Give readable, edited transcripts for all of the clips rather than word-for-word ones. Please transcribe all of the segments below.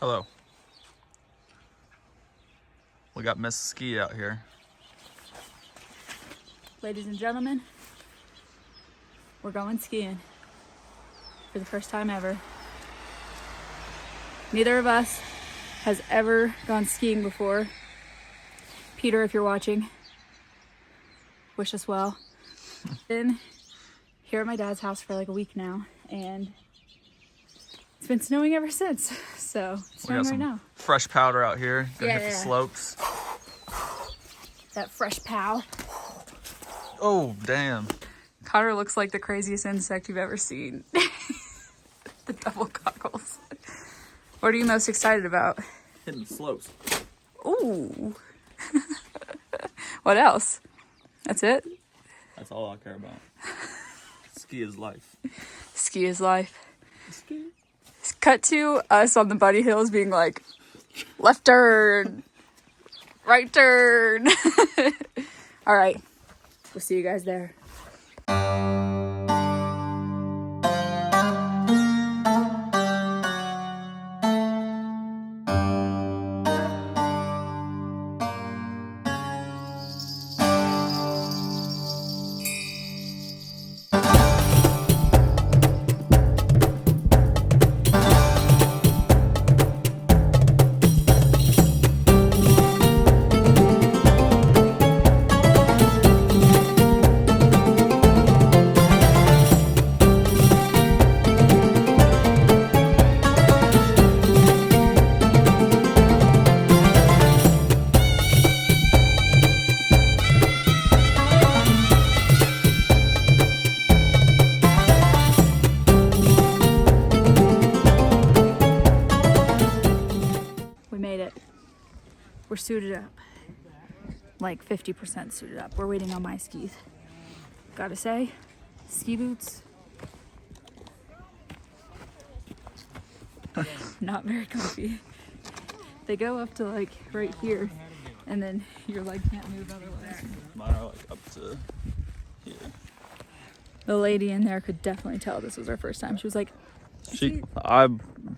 Hello. We got Miss Ski out here. Ladies and gentlemen, we're going skiing for the first time ever. Neither of us has ever gone skiing before. Peter, if you're watching, wish us well. Been here at my dad's house for like a week now, and it's been snowing ever since. So it's snowing right now. Fresh powder out here. Gonna hit the Yeah. slopes. That fresh pow. Oh, damn. Connor looks like the craziest insect you've ever seen. The double goggles. What are you most excited about? Hitting the slopes. Ooh. What else? That's it? That's all I care about. Ski is life. Ski is life. Ski. Cut to us on the bunny hills being like, left turn, right turn. All right. We'll see you guys there. We made it. We're suited up. Like 50% suited up. We're waiting on my skis. Gotta say, ski boots. Not very comfy. They go up to like right here, and then your leg can't move otherwise. Mine are like up to here. The lady in there could definitely tell this was her first time. She was like,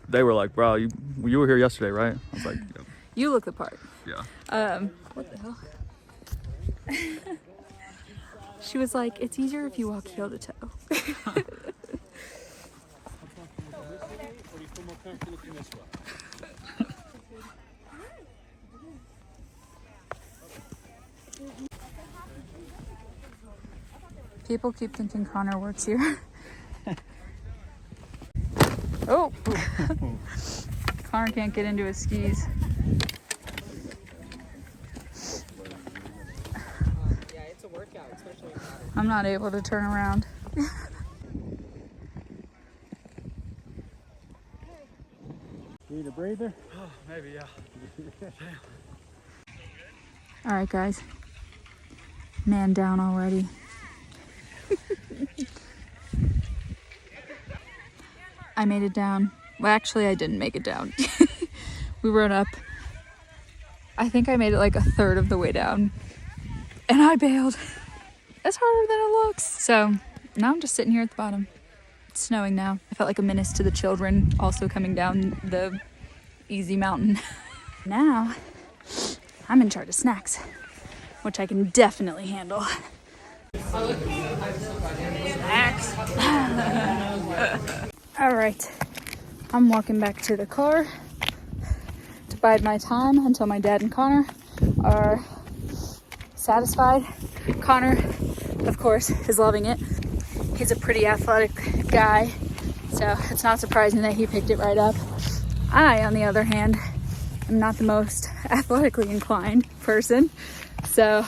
They were like, bro, you were here yesterday, right? I was like, yep. you look the part. Yeah. What the hell? She was like, it's easier if you walk heel to toe. People keep thinking Connor works here. Oh! Connor can't get into his skis. Yeah, it's a workout, especially in water. I'm not able to turn around. Need a breather? Oh, maybe, yeah. All right, guys. Man down already. I made it down. Well, actually, I didn't make it down. We rode up. I think I made it like a third of the way down. And I bailed. It's harder than it looks. So now I'm just sitting here at the bottom. It's snowing now. I felt like a menace to the children also coming down the easy mountain. Now I'm in charge of snacks, which I can definitely handle. Snacks. All right, I'm walking back to the car to bide my time until my dad and Connor are satisfied. Connor, of course, is loving it. He's a pretty athletic guy, so it's not surprising that he picked it right up. I, on the other hand, am not the most athletically inclined person, so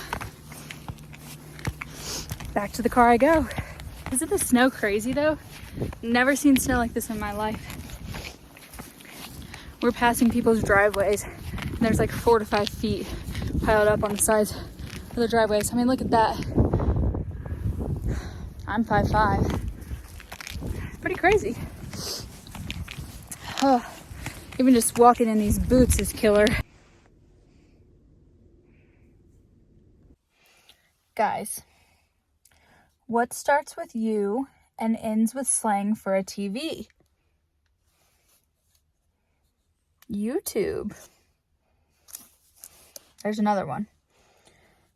back to the car I go. Isn't the snow crazy though? Never seen snow like this in my life. We're passing people's driveways, and there's like 4 to 5 feet piled up on the sides of the driveways. I mean, look at that. I'm 5'5". Pretty crazy. Oh, even just walking in these boots is killer. Guys, what starts with U and ends with slang for a TV? YouTube. There's another one.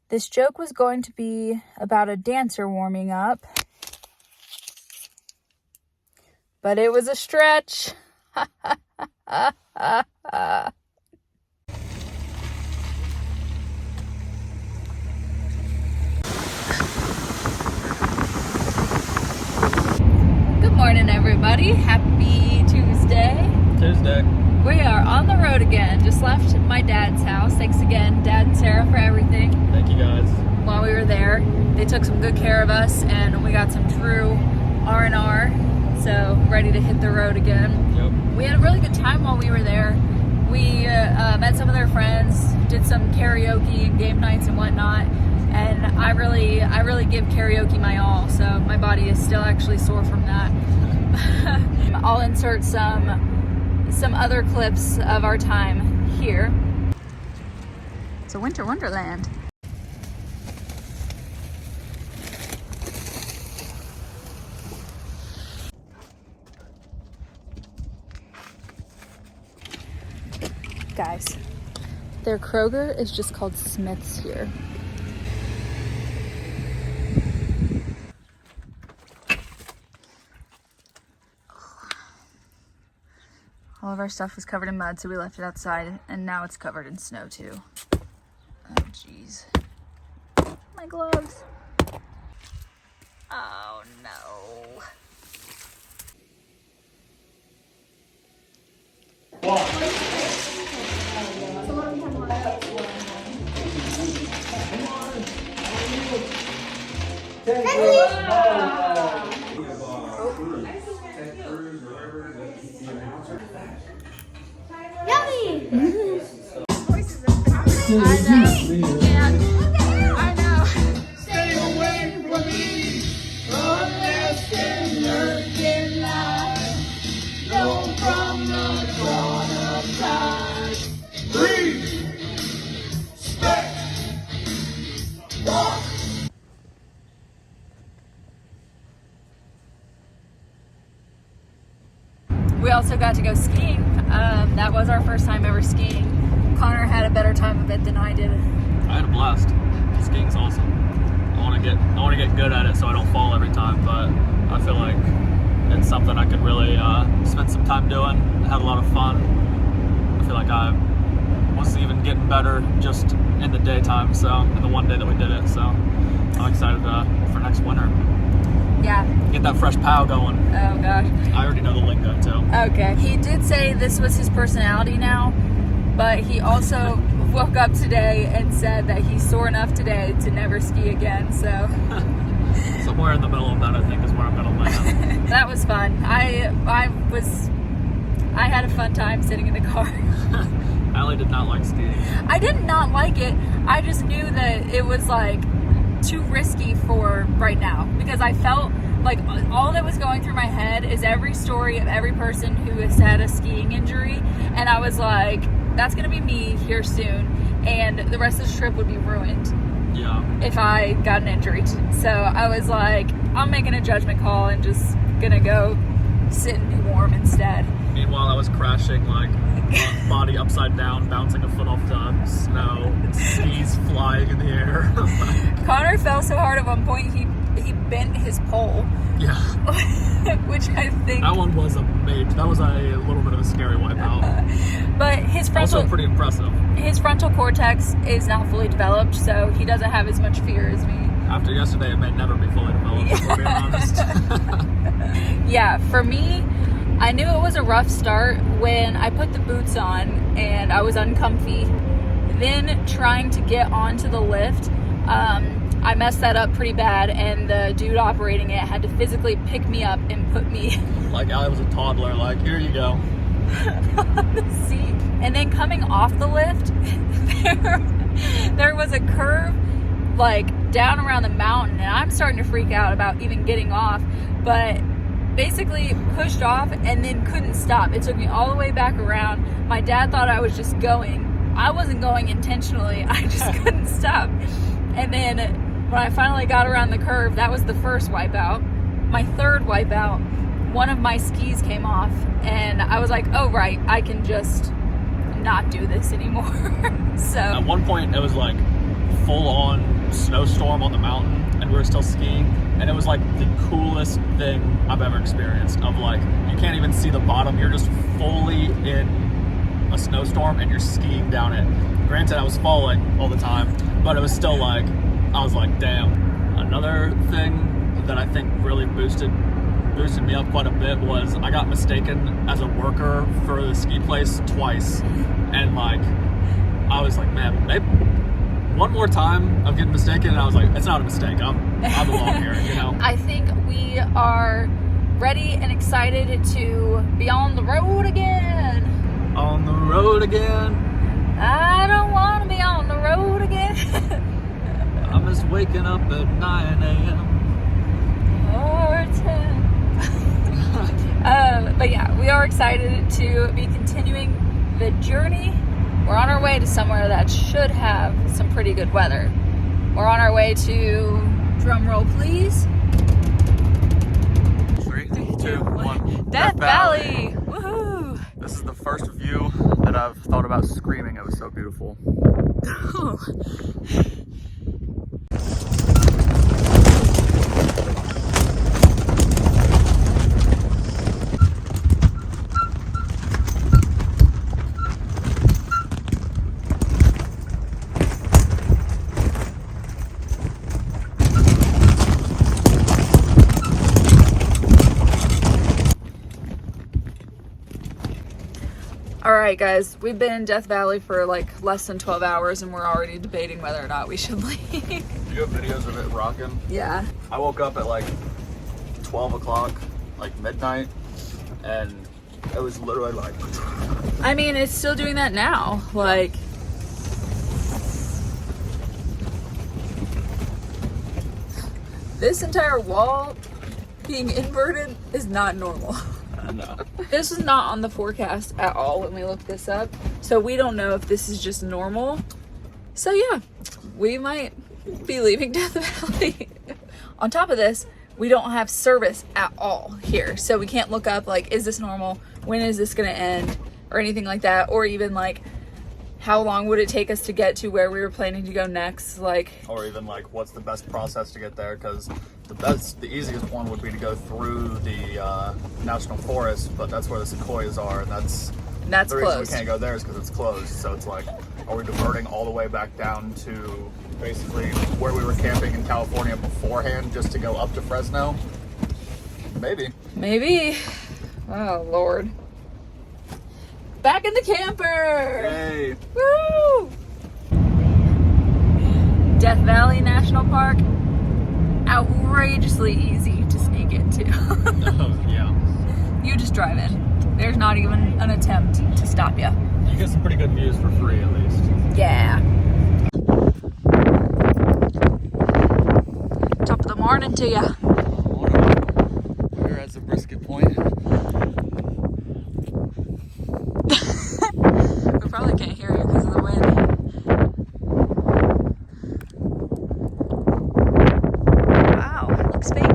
This joke was going to be about a dancer warming up, but it was a stretch. Good morning, everybody. Happy Tuesday. Tuesday. We are on the road again. Just left my dad's house. Thanks again, Dad and Sarah, for everything. Thank you guys. While we were there, they took some good care of us, and we got some true R&R. So ready to hit the road again. Yep. We had a really good time while we were there. We met some of their friends, did some karaoke and game nights and whatnot. And I really give karaoke my all. So my body is still actually sore from that. I'll insert some other clips of our time here. It's a winter wonderland. Guys, their Kroger is just called Smith's here. All of our stuff was covered in mud, so we left it outside, and now it's covered in snow too. Oh, jeez. My gloves. Oh, no. I know. Stay away from me, unless in life. No from the corner side. Breathe, respect, walk. We also got to go skiing. That was our first time ever skiing. Connor had a better time of it than I did. I had a blast. Skiing's awesome. I want to get good at it so I don't fall every time, but I feel like it's something I could really spend some time doing. I had a lot of fun. I feel like I was even getting better just in the daytime, so in the one day that we did it. So I'm excited for next winter. Yeah. Get that fresh pow going. Oh gosh. I already know the lingo too. Okay. He did say this was his personality now, but he also woke up today and said that he's sore enough today to never ski again. So somewhere in the middle of that, I think, is where I'm gonna land. that was fun. I had a fun time sitting in the car. Allie did not like skiing. I did not like it. I just knew that it was like too risky for right now, because I felt like all that was going through my head is every story of every person who has had a skiing injury, and I was like, that's gonna be me here soon, and the rest of the trip would be ruined. Yeah. If I got an injury. So I was like, I'm making a judgment call and just gonna go sit and be warm instead. Meanwhile, I was crashing, like, body upside down, bouncing a foot off the snow, skis flying in the air. Connor fell so hard at one point, he bent his pole. Yeah. Which I think... That one was a that was a little bit of a scary wipeout. But his frontal... Also pretty impressive. His frontal cortex is not fully developed, so he doesn't have as much fear as me. After yesterday, it may never be fully developed, if we're being honest. Yeah, for me, I knew it was a rough start when I put the boots on and I was uncomfy. Then trying to get onto the lift, I messed that up pretty bad, and the dude operating it had to physically pick me up and put me like Allie was a toddler, like, here you go. on the seat. And then coming off the lift, there was a curve like down around the mountain, and I'm starting to freak out about even getting off, but basically pushed off and then couldn't stop. It took me all the way back around. My dad thought I was just going. I wasn't going intentionally. I just couldn't stop. And then when I finally got around the curve, that was the first wipeout. My third wipeout, one of my skis came off, and I was like, oh right, I can just not do this anymore. So At one point, it was like full on snowstorm on the mountain, and we were still skiing, and it was like the coolest thing I've ever experienced. Of like, you can't even see the bottom, you're just fully in a snowstorm and you're skiing down it. Granted, I was falling all the time, but it was still like, I was like, damn. Another thing that I think really boosted me up quite a bit was I got mistaken as a worker for the ski place twice, and like I was like, man, maybe one more time of getting mistaken, and I was like, it's not a mistake, I belong here, you know. I think we are ready and excited to be on the road again. On the road again. I don't want to be on the road again. I miss waking up at 9 a.m. Or 10. But yeah, we are excited to be continuing the journey. We're on our way to somewhere that should have some pretty good weather. We're on our way to, drum roll please, 3, 2, 1. Death Valley. Woohoo! This is the first view that I've thought about screaming. It was so beautiful. Alright guys, we've been in Death Valley for like less than 12 hours and we're already debating whether or not we should leave. You have videos of it rocking? Yeah. I woke up at like 12 o'clock, like midnight, and it was literally like... I mean, it's still doing that now. Like, this entire wall being inverted is not normal. No. This was not on the forecast at all when we looked this up, so we don't know if this is just normal. So yeah, we might be leaving Death Valley. On top of this, we don't have service at all here, so we can't look up like, is this normal? When is this gonna end? Or anything like that, or even like, how long would it take us to get to where we were planning to go next? Like, Or even like, what's the best process to get there? Because the easiest one would be to go through the national forest, but that's where the sequoias are, and that's the reason closed. we can't go there is because it's closed. So it's like, are we diverting all the way back down to basically where we were camping in California beforehand just to go up to Fresno? Maybe. Maybe. Oh Lord. Back in the camper! Hey. Woo! Death Valley National Park, outrageously easy to sneak into. Yeah. You just drive in. There's not even an attempt to stop you. You get some pretty good views for free at least. Yeah. Top of the morning to ya. We're at the brisket point. We probably can't hear you because of the wind. Wow, looks fake.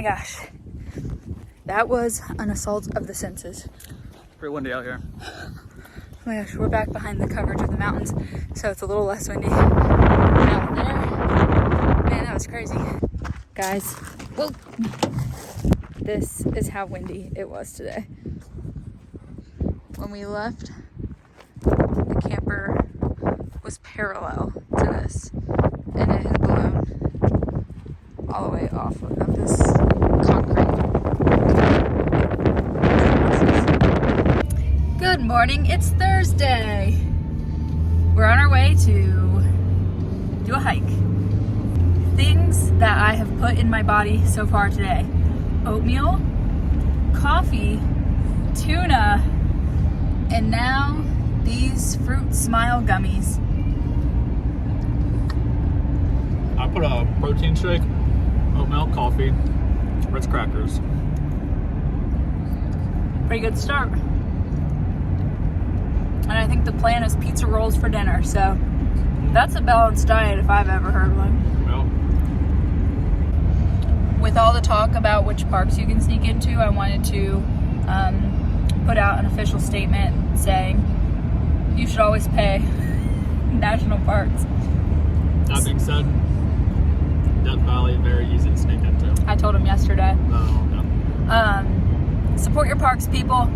gosh. That was an assault of the senses. Pretty windy out here. Oh my gosh, we're back behind the coverage of the mountains, so it's a little less windy. Out there, man, that was crazy. Guys, whoa. This is how windy it was today. When we left, the camper was parallel to this, and it has blown all the way off of this concrete. Good morning, it's Thursday. We're on our way to do a hike. Things that I have put in my body so far today: oatmeal, coffee, tuna, and now these fruit smile gummies. I put a protein shake, oatmeal, coffee, Ritz crackers. Pretty good start. And I think the plan is pizza rolls for dinner, so that's a balanced diet if I've ever heard one. Well, With all the talk about which parks you can sneak into, I wanted to put out an official statement saying you should always pay national parks. that being said, Death Valley, very easy to sneak into. I told him yesterday. Oh, no. Support your parks, people.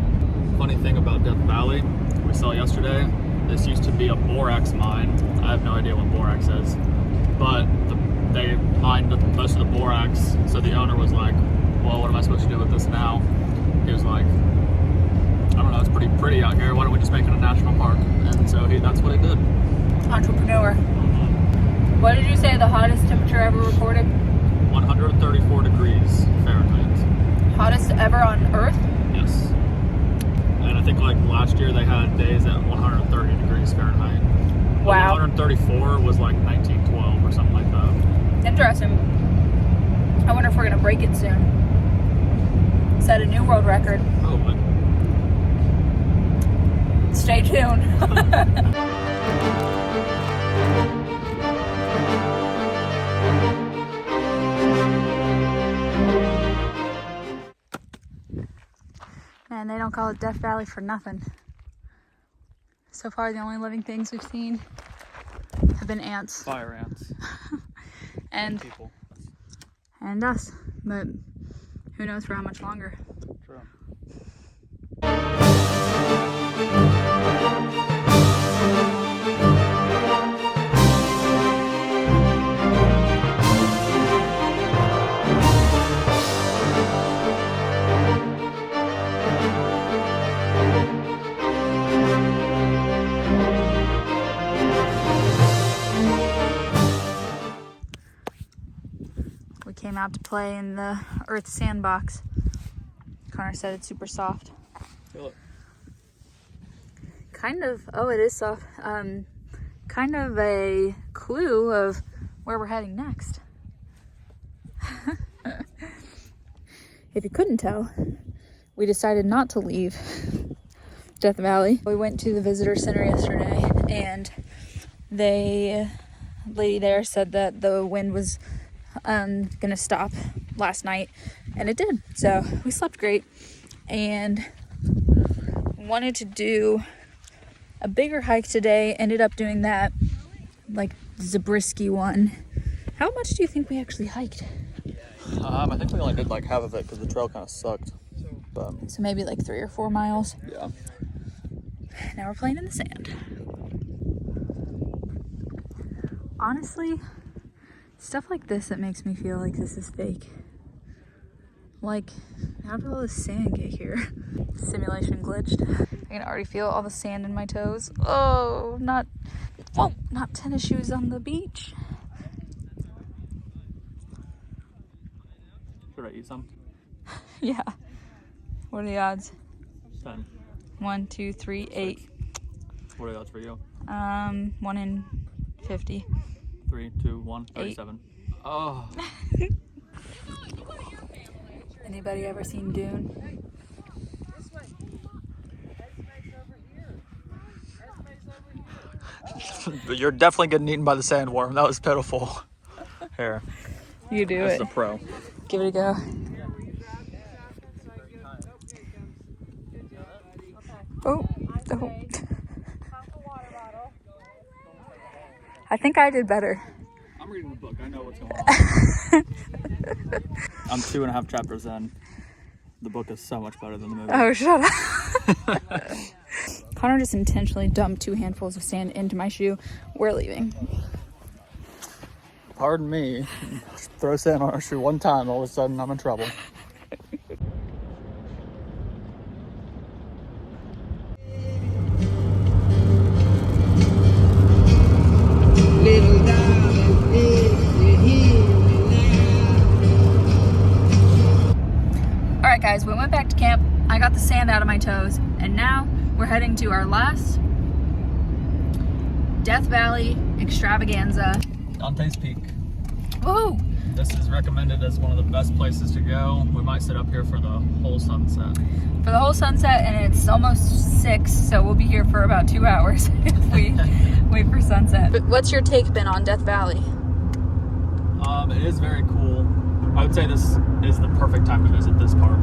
Funny thing about Death Valley, we saw yesterday, this used to be a borax mine. I have no idea what borax is, but they mined most of the borax, so the owner was like, well, what am I supposed to do with this now? He was like, I don't know, it's pretty out here, why don't we just make it a national park? And so that's what he did. Entrepreneur. What did you say the hottest temperature ever recorded? 134 degrees Fahrenheit. Hottest ever on Earth? Yes. And I think like last year they had days at 130 degrees Fahrenheit. Wow. 134 was like 1912 or something like that. Interesting. I wonder if we're gonna break it soon. Set a new world record. Probably. Stay tuned. Man, they don't call it Death Valley for nothing. So far, the only living things we've seen have been ants Fire ants. and People. us, but who knows for how much longer. True. We came out to play in the earth sandbox. Connor said it's super soft. Feel it. Kind of, oh, it is soft. Kind of a clue of where we're heading next. If you couldn't tell, we decided not to leave Death Valley. We went to the visitor center yesterday, and the lady there said that the wind was gonna stop last night, and it did. So we slept great, and wanted to do a bigger hike today. Ended up doing that like Zabriskie one. How much do you think we actually hiked? I think we only did like half of it because the trail kind of sucked. But So maybe like 3 or 4 miles. yeah. Now we're playing in the sand. Honestly, stuff like this that makes me feel like this is fake. Like, how did all this sand get here? Simulation glitched. I can already feel all the sand in my toes. Oh, not tennis shoes on the beach. Should I eat some? Yeah. What are the odds? 10. 1, 2, 3, 8. What are the odds for you? 1 in 50. 3, 2, 1, 37. Oh. Anybody ever seen Dune? You're definitely getting eaten by the sandworm. That was pitiful. Here. You do This it. is a pro. Give it a go. Oh. I think I did better. I'm reading the book. I know what's going on. I'm 2.5 chapters in. The book is so much better than the movie. Oh, shut up. Connor just intentionally dumped 2 handfuls of sand into my shoe. We're leaving. Pardon me. Throw sand on our shoe one time, all of a sudden I'm in trouble. Little darling, if you hear me now. All right, guys, we went back to camp. I got the sand out of my toes, and now we're heading to our last Death Valley extravaganza. Dante's Peak. Woohoo! This is recommended as one of the best places to go. We might sit up here for the whole sunset. For the whole sunset, and it's almost 6, so we'll be here for about 2 hours if we wait for sunset. But what's your take been on Death Valley? It is very cool. I would say this is the perfect time to visit this park.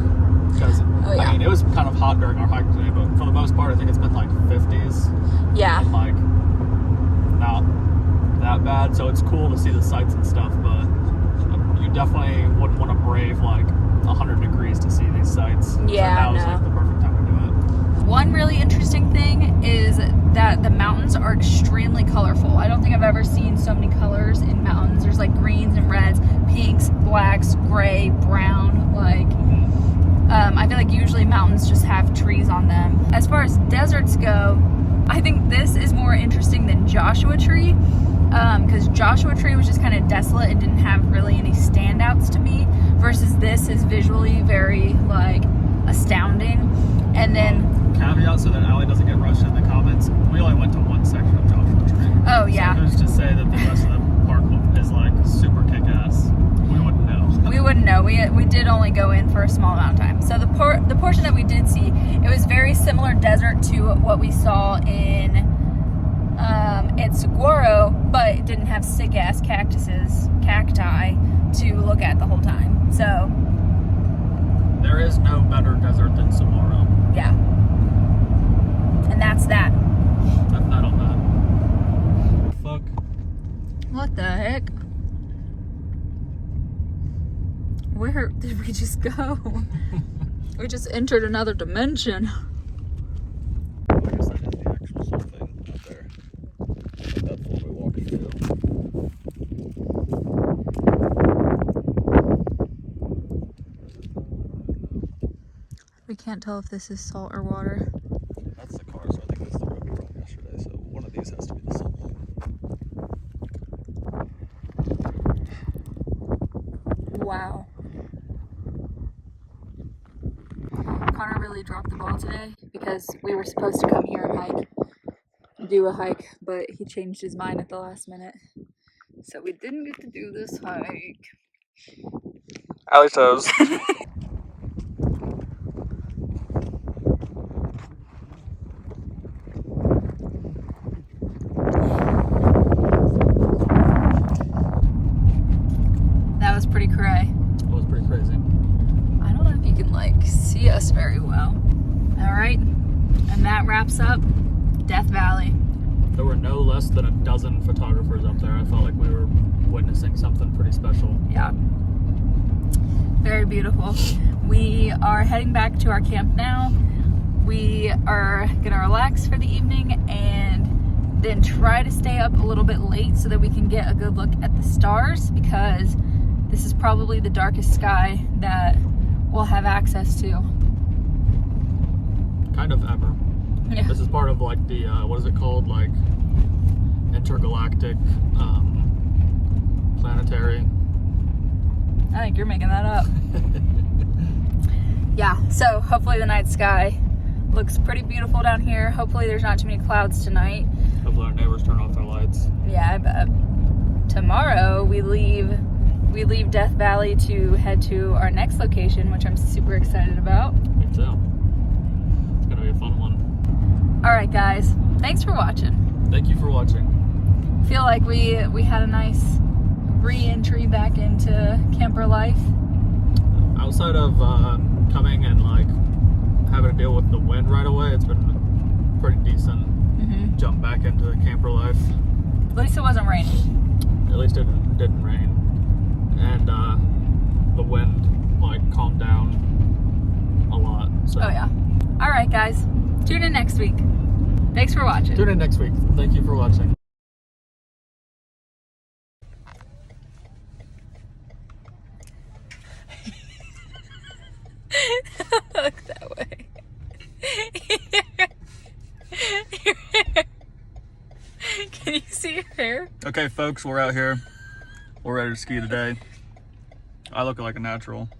Because, I mean, it was kind of hot during our hike today, but for the most part, I think it's been like 50s. Yeah. And like, not that bad. So it's cool to see the sights and stuff, but you definitely wouldn't want to brave like 100 degrees to see these sights. Yeah, so now is like the perfect time to do it. One really interesting thing is that the mountains are extremely colorful. I don't think I've ever seen so many colors in mountains. There's like greens and reds, pinks, blacks, gray, brown, like I feel like usually mountains just have trees on them. As far as deserts go, I think this is more interesting than Joshua Tree, because Joshua Tree was just kind of desolate and didn't have really any standouts to me, versus this is visually very like astounding. And then caveat so that Allie doesn't get rushed in the comments, we only went to one section of Joshua Tree. Oh yeah. So who's to say that the rest of the park is like super kick-ass? We wouldn't know. We wouldn't know. We did only go in for a small amount of time. So the portion that we did see, it was very similar desert to what we saw in at Saguaro, but it didn't have sick ass cacti to look at the whole time. So there is no better desert than Saguaro. yeah, and that's that. I've not on that. Fuck. What the heck? Where did we just go? We just entered another dimension. I guess that is the actual something up there. That's what we're walking to. We can't tell if this is salt or water. That's the car, so I think that's the road we were on yesterday. So one of these has to be the salt. Wow. Connor really dropped the ball today because we were supposed to come here and do a hike, but he changed his mind at the last minute. So we didn't get to do this hike. Allie's toes. That was pretty cray. That was pretty crazy. I don't know if you can like see us very well. All right, and that wraps up Death Valley. There were no less than a dozen photographers up there. I felt like we were witnessing something pretty special. Yeah. Very beautiful. We are heading back to our camp now. We are gonna relax for the evening and then try to stay up a little bit late so that we can get a good look at the stars, because this is probably the darkest sky that we'll have access to. Kind of ever. Yeah. This is part of like the, what is it called? Like intergalactic planetary. I think you're making that up. Yeah, so hopefully the night sky looks pretty beautiful down here. Hopefully there's not too many clouds tonight. Hopefully our neighbors turn off their lights. Yeah, I bet. Tomorrow we leave Death Valley to head to our next location, which I'm super excited about. Me too. It's gonna be a fun one. All right, guys. Thanks for watching. Thank you for watching. Feel like we had a nice re-entry back into camper life. Outside of coming and like having to deal with the wind right away, it's been pretty decent jump back into the camper life. At least it wasn't raining. At least it didn't rain. And the wind like calmed down a lot. So. Oh yeah. All right, guys. Tune in next week. Thanks for watching. Tune in next week. Thank you for watching. Look that way. Can you see your hair? Okay, folks, we're out here. We're ready to ski today. I look like a natural.